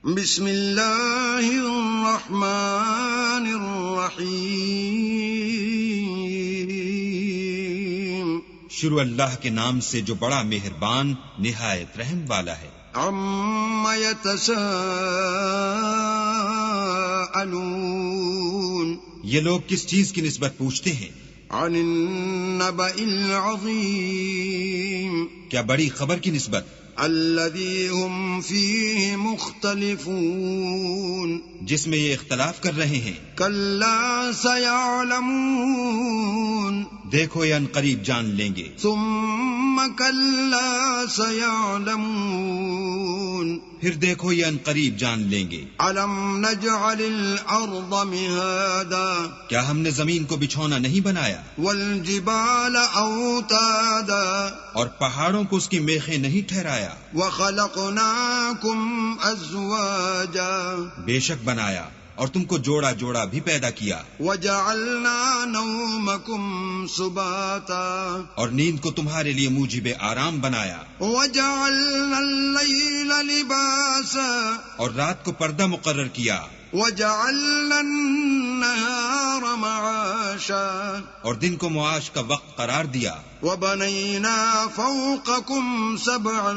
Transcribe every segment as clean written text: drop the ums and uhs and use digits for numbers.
بسم اللہ الرحمن الرحیم، شروع اللہ کے نام سے جو بڑا مہربان نہایت رحم والا ہے۔ عم یتساءلون، یہ لوگ کس چیز کی نسبت پوچھتے ہیں؟ عن النبأ العظیم، کیا بڑی خبر کی نسبت؟ الذی هم فیہ مختلفون، جس میں یہ اختلاف کر رہے ہیں۔ کلا سیعلمون، دیکھو یہ ان قریب جان لیں گے۔ ثم کلا سیعلمون، پھر دیکھو یہ ان قریب جان لیں گے۔ علم نجعل الارض مہادا، کیا ہم نے زمین کو بچھونا نہیں بنایا؟ والجبال اوتادا، اور پہاڑوں کو اس کی میخیں نہیں ٹھہرایا؟ وخلقناکم ازواجا، بے شک بنایا اور تم کو جوڑا جوڑا بھی پیدا کیا۔ وجعلنا نومکم سباتا، اور نیند کو تمہارے لیے موجب آرام بنایا۔ وجعلنا اللیل لباسا، اور رات کو پردہ مقرر کیا۔ وجعلنا النہار معاشا، اور دن کو معاش کا وقت قرار دیا۔ وبنینا فوقکم سبعا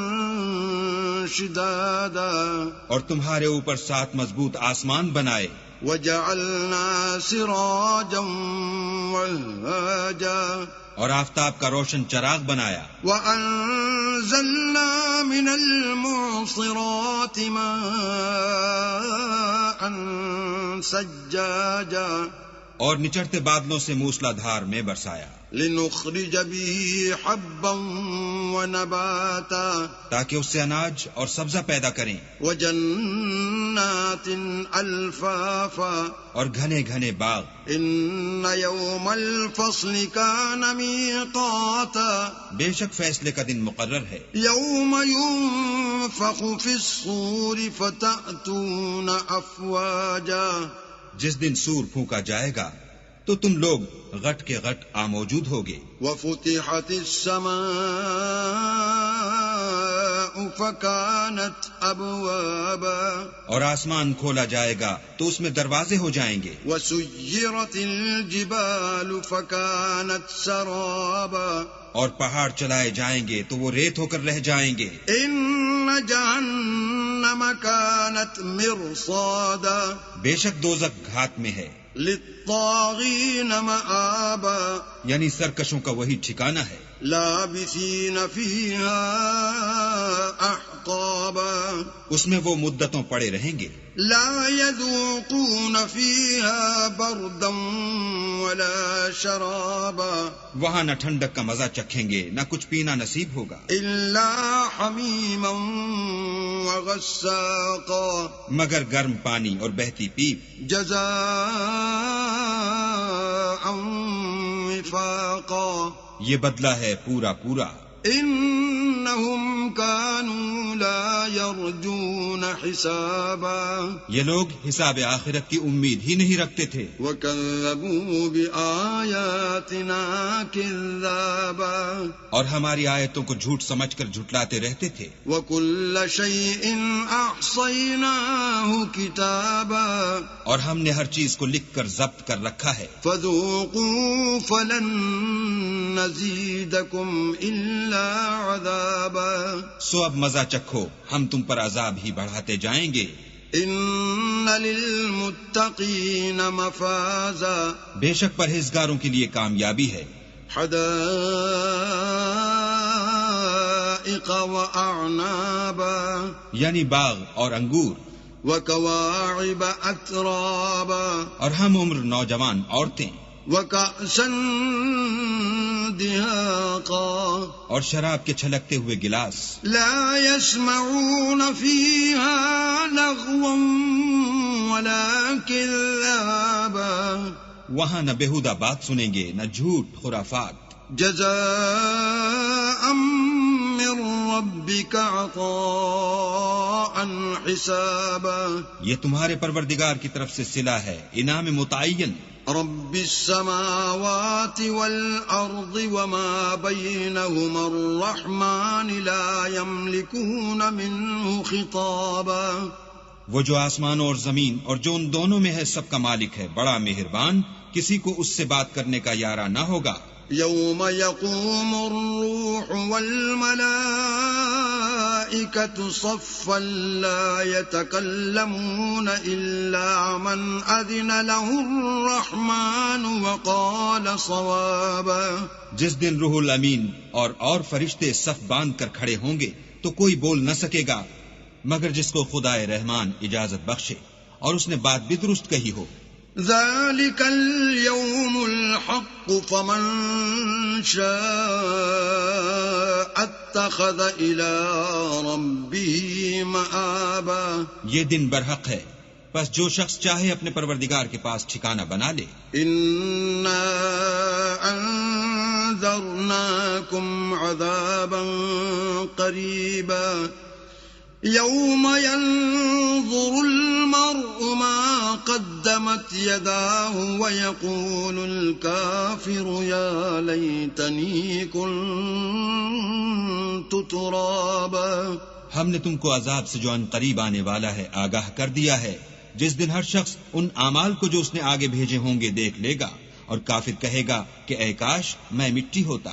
شدادا، اور تمہارے اوپر 7 مضبوط آسمان بنائے۔ وجعلنا سراجا وہاجا، اور آفتاب کا روشن چراغ بنایا۔ وأنزلنا من المعصرات ماء ثجاجا، اور نچڑتے بادلوں سے موسلا دھار میں برسایا، لنخرج به حبا ونباتا، تاکہ اس سے اناج اور سبزہ پیدا کریں۔ وجنات الفافا، اور گھنے گھنے باغ۔ ان یوم الفصل کان میقاتا، بے شک فیصلے کا دن مقرر ہے۔ یوم ينفخ في الصور فتأتون افواجا، جس دن سور پھونکا جائے گا تو تم لوگ غٹ کے غٹ موجود ہوگے۔ وفتحت السماء فكانت ابوابا، اور آسمان کھولا جائے گا تو اس میں دروازے ہو جائیں گے۔ وسيرت الجبال فكانت سرابا، اور پہاڑ چلائے جائیں گے تو وہ ریت ہو کر رہ جائیں گے۔ ان جہنم كانت مرصادا، بے شک دوزخ گھات میں ہے، للطاغین مآبا، یعنی سرکشوں کا وہی ٹھکانہ ہے۔ لابثین فیہا احقابا، اس میں وہ مدتوں پڑے رہیں گے۔ لا یذوقون فیہا بردا ولا شرابا، وہاں نہ ٹھنڈک کا مزہ چکھیں گے نہ کچھ پینا نصیب ہوگا، الا حمیما وغساقا، مگر گرم پانی اور بہتی پیپ۔ جزاء وفاقا، یہ بدلہ ہے پورا پورا۔ انہم کانوا لا یرجون حسابا، یہ لوگ حساب آخرت کی امید ہی نہیں رکھتے تھے، وکذبوا بآیاتنا کذابا، اور ہماری آیتوں کو جھوٹ سمجھ کر جھٹلاتے رہتے تھے۔ وکل شیء احصیناہ کتابا، اور ہم نے ہر چیز کو لکھ کر ضبط کر رکھا ہے۔ فذوقوا فلن نزیدکم الا عذابا، سو اب مزہ چکھو، ہم تم پر عذاب ہی بڑھاتے جائیں گے۔ ان للمتقین مفازا، بے شک پرہیزگاروں کے لیے کامیابی ہے۔ حدائق واعنابا، یعنی باغ اور انگور، وکواعب اترابا، اور ہم عمر نوجوان عورتیں، وکأسا دہاقا، اور شراب کے چھلکتے ہوئے گلاس۔ لا يسمعون فيها لغوا ولا كذابا، وہاں نہ بےہودہ بات سنیں گے نہ جھوٹ خرافات۔ جزاء من ربك عطاء حسابا، یہ تمہارے پروردگار کی طرف سے صلہ ہے، انعام متعین۔ رب السماوات والأرض وما بينهما الرحمن لا يملكون منه خطابا، وہ جو آسمان اور زمین اور جو ان دونوں میں ہے سب کا مالک ہے، بڑا مہربان، کسی کو اس سے بات کرنے کا یارہ نہ ہوگا۔ يوم يقوم الروح والملائكة صفا لا يتكلمون إلا من أذن له الرحمن وقال صوابا۔ جس دن روح الامین اور فرشتے صف باندھ کر کھڑے ہوں گے تو کوئی بول نہ سکے گا مگر جس کو خدائے رحمان اجازت بخشے اور اس نے بات بھی درست کہی ہو۔ ذلك اليوم الحق فمن شاء اتخذ إلى ربه مآبا۔ یہ دن برحق ہے، پس جو شخص چاہے اپنے پروردگار کے پاس ٹھکانہ بنا لے۔ إنا أنذرناكم عذابا قريبا يوم ينظر المرء ما قدمت يداه ويقول الكافر يا ليتني كنت ترابا۔ ہم نے تم کو عذاب سے جو ان قریب آنے والا ہے آگاہ کر دیا ہے، جس دن ہر شخص ان اعمال کو جو اس نے آگے بھیجے ہوں گے دیکھ لے گا، اور کافر کہے گا کہ اے کاش میں مٹی ہوتا۔